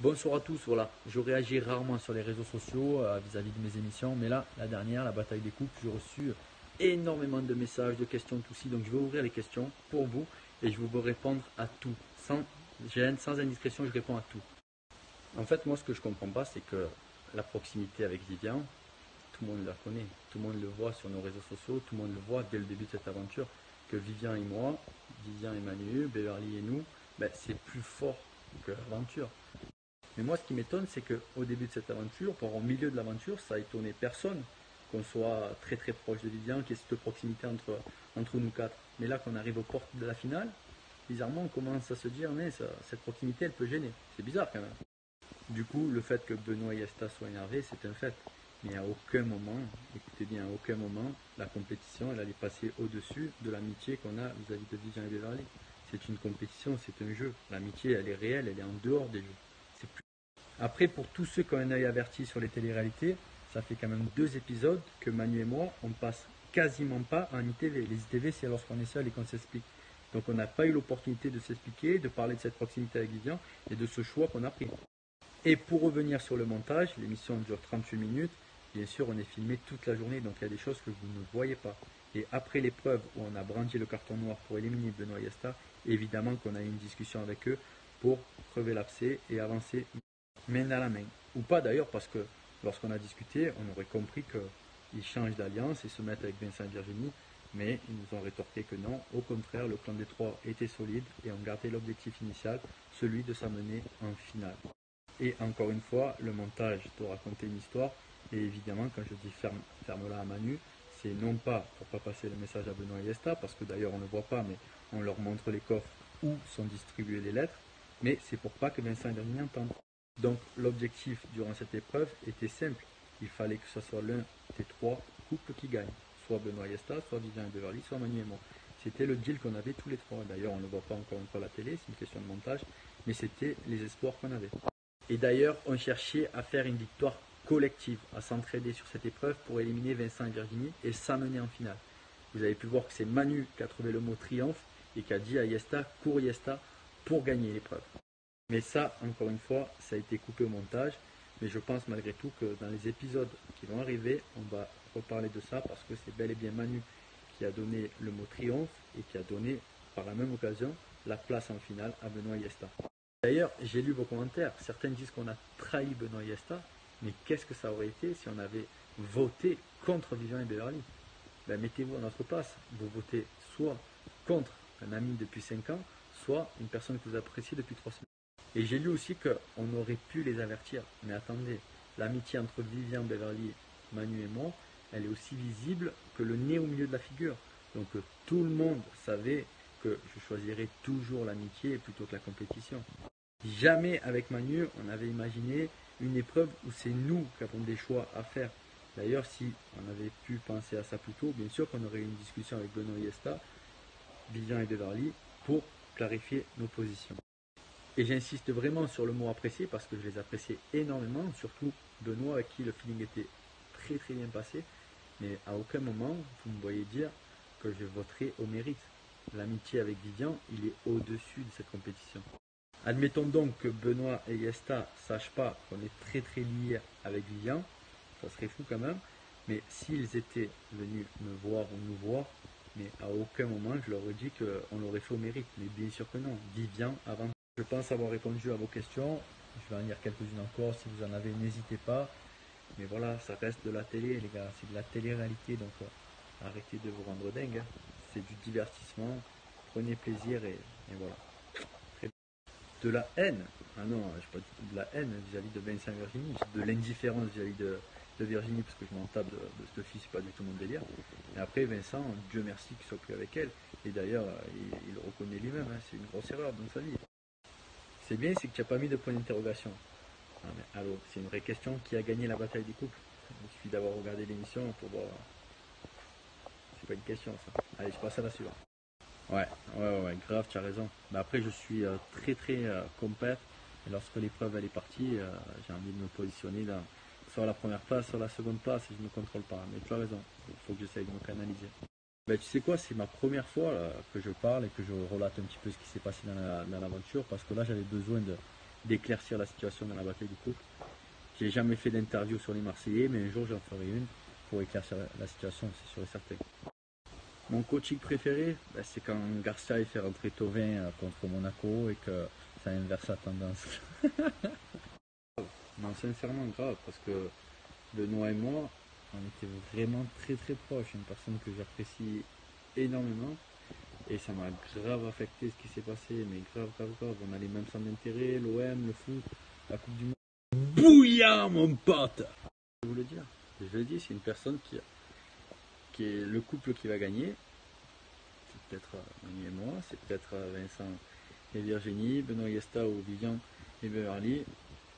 Bonsoir à tous, voilà, je réagis rarement sur les réseaux sociaux vis-à-vis de mes émissions, mais là, la dernière, la bataille des couples, j'ai reçu énormément de messages, de questions, tout ci, donc je vais ouvrir les questions pour vous et je vais vous répondre à tout, sans gêne, sans indiscrétion, je réponds à tout. En fait, moi, ce que je comprends pas, c'est que la proximité avec Vivian, tout le monde la connaît, tout le monde le voit sur nos réseaux sociaux, tout le monde le voit dès le début de cette aventure, que Vivian et moi, Vivian et Manu, Beverly et nous, ben, c'est plus fort que l'aventure. Mais moi, ce qui m'étonne, c'est qu'au début de cette aventure, voire au milieu de l'aventure, ça a étonné personne qu'on soit très très proche de Vivian, qu'il y ait cette proximité entre nous quatre. Mais là, qu'on arrive aux portes de la finale, bizarrement, on commence à se dire, mais cette proximité, elle peut gêner. C'est bizarre quand même. Du coup, le fait que Benoît et Esta soient énervés, c'est un fait. Mais à aucun moment, écoutez bien, à aucun moment, la compétition, elle allait passer au-dessus de l'amitié qu'on a vis-à-vis de Vivian et Beverly. C'est une compétition, c'est un jeu. L'amitié, elle est réelle, elle est en dehors des jeux. C'est plus Après, pour tous ceux qui ont un œil averti sur les téléréalités, ça fait quand même 2 épisodes que Manu et moi, on passe quasiment pas en ITV. Les ITV, c'est lorsqu'on est seul et qu'on s'explique. Donc on n'a pas eu l'opportunité de s'expliquer, de parler de cette proximité avec Vivian et de ce choix qu'on a pris. Et pour revenir sur le montage, l'émission dure 38 minutes. Bien sûr, on est filmé toute la journée, donc il y a des choses que vous ne voyez pas. Et après l'épreuve où on a brandi le carton noir pour éliminer Benoît et Esta, évidemment qu'on a eu une discussion avec eux pour crever l'abcès et avancer main à la main. Ou pas d'ailleurs, parce que lorsqu'on a discuté, on aurait compris qu'ils changent d'alliance et se mettent avec Vincent et Virginie, mais ils nous ont rétorqué que non. Au contraire, le clan des trois était solide et on gardait l'objectif initial, celui de s'amener en finale. Et encore une fois, le montage doit raconter une histoire. Et évidemment, quand je dis ferme-la à Manu, c'est non pas pour pas passer le message à Benoît et Esta, parce que d'ailleurs on ne le voit pas, mais on leur montre les coffres où sont distribuées les lettres, mais c'est pour pas que Vincent et Virginie entendent. Donc l'objectif durant cette épreuve était simple. Il fallait que ce soit l'un des 3 couples qui gagne. Soit Benoît et Esta, soit Vivian et Beverly, soit Manu et moi. C'était le deal qu'on avait tous les 3. D'ailleurs, on ne le voit pas encore une fois à la télé, c'est une question de montage, mais c'était les espoirs qu'on avait. Et d'ailleurs, on cherchait à faire une victoire collective, à s'entraider sur cette épreuve pour éliminer Vincent et Virginie et s'amener en finale. Vous avez pu voir que c'est Manu qui a trouvé le mot triomphe et qui a dit à Yesta, cours Yesta, pour gagner l'épreuve. Mais ça, encore une fois, ça a été coupé au montage. Mais je pense malgré tout que dans les épisodes qui vont arriver, on va reparler de ça parce que c'est bel et bien Manu qui a donné le mot triomphe et qui a donné, par la même occasion, la place en finale à Benoît Yesta. D'ailleurs, j'ai lu vos commentaires. Certains disent qu'on a trahi Benoît et Esta, mais qu'est-ce que ça aurait été si on avait voté contre Vivian et Beverly? Ben, mettez-vous à notre place. Vous votez soit contre un ami depuis 5 ans, soit une personne que vous appréciez depuis 3 semaines. Et j'ai lu aussi qu'on aurait pu les avertir. Mais attendez, l'amitié entre Vivian, Beverly, Manu et moi, elle est aussi visible que le nez au milieu de la figure. Donc tout le monde savait que je choisirais toujours l'amitié plutôt que la compétition. Jamais avec Manu, on avait imaginé une épreuve où c'est nous qui avons des choix à faire. D'ailleurs, si on avait pu penser à ça plus tôt, bien sûr qu'on aurait eu une discussion avec Benoît Yesta, Vivian et Beverly pour clarifier nos positions. Et j'insiste vraiment sur le mot apprécier parce que je les appréciais énormément, surtout Benoît avec qui le feeling était très très bien passé. Mais à aucun moment vous me voyez dire que je voterai au mérite. L'amitié avec Vivian, il est au-dessus de cette compétition. Admettons donc que Benoît et Yesta ne sachent pas qu'on est très très liés avec Vivian, ça serait fou quand même, mais s'ils étaient venus me voir ou nous voir, mais à aucun moment je leur ai dit qu'on l'aurait fait au mérite, mais bien sûr que non, Vivian avant. Je pense avoir répondu à vos questions, je vais en lire quelques-unes encore, si vous en avez n'hésitez pas, mais voilà, ça reste de la télé les gars, c'est de la télé-réalité, donc arrêtez de vous rendre dingue, hein. C'est du divertissement, prenez plaisir et voilà. De la haine. Ah non, je pas du tout de la haine vis-à-vis de Vincent et Virginie, de l'indifférence vis-à-vis de Virginie, parce que je m'en tape de cette fille, c'est pas du tout mon délire. Et après, Vincent, Dieu merci qu'il soit plus avec elle. Et d'ailleurs, il le reconnaît lui-même, hein, c'est une grosse erreur dans sa vie. C'est bien, c'est que tu n'as pas mis de point d'interrogation. Ah, mais allô, c'est une vraie question, qui a gagné la bataille des couples? Il suffit d'avoir regardé l'émission pour voir. C'est pas une question ça. Allez, je passe à la suivante. Ouais, grave, tu as raison. Mais après, je suis très très compète. Et lorsque l'épreuve elle est partie, j'ai envie de me positionner là, soit à la première place, soit à la seconde place, et je ne me contrôle pas. Mais tu as raison, il faut que j'essaye de me canaliser. Ben, tu sais quoi, c'est ma première fois là, que je parle et que je relate un petit peu ce qui s'est passé dans l'aventure, parce que là, j'avais besoin d'éclaircir la situation dans la bataille du couple. J'ai jamais fait d'interview sur les Marseillais, mais un jour j'en ferai une pour éclaircir la situation, c'est sûr et certain. Mon coaching préféré, c'est quand Garcia fait rentrer Thauvin contre Monaco et que ça inverse la tendance. Non, sincèrement grave, parce que Benoît et moi, on était vraiment très très proches, une personne que j'apprécie énormément. Et ça m'a grave affecté ce qui s'est passé, mais grave, grave, grave. On a les mêmes centres d'intérêt, l'OM, le foot, la Coupe du Monde. Bouillant, mon pote! Je vous le dire, je le dis, c'est une personne qui est le couple qui va gagner. C'est peut-être Manu et moi, c'est peut-être Vincent et Virginie, Benoît Yesta ou Vivian et Beverly.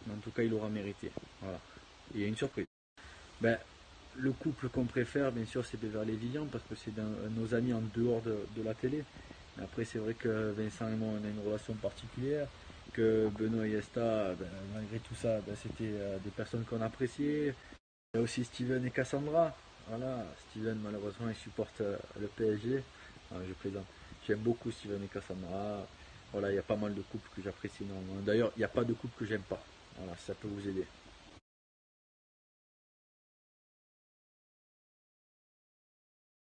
Mais en tout cas, il aura mérité. Voilà. Et il y a une surprise. Le couple qu'on préfère, bien sûr, c'est Beverly et Vivian parce que c'est nos amis en dehors de la télé. Mais après, c'est vrai que Vincent et moi, on a une relation particulière. Que Benoît et Yesta, malgré tout ça, c'était des personnes qu'on appréciait. Il y a aussi Steven et Cassandra. Voilà, Steven, malheureusement, il supporte le PSG. Je plaisante. J'aime beaucoup Steven et Cassandra. Voilà, il y a pas mal de couples que j'apprécie énormément. D'ailleurs, il n'y a pas de couple que j'aime pas. Voilà, ça peut vous aider.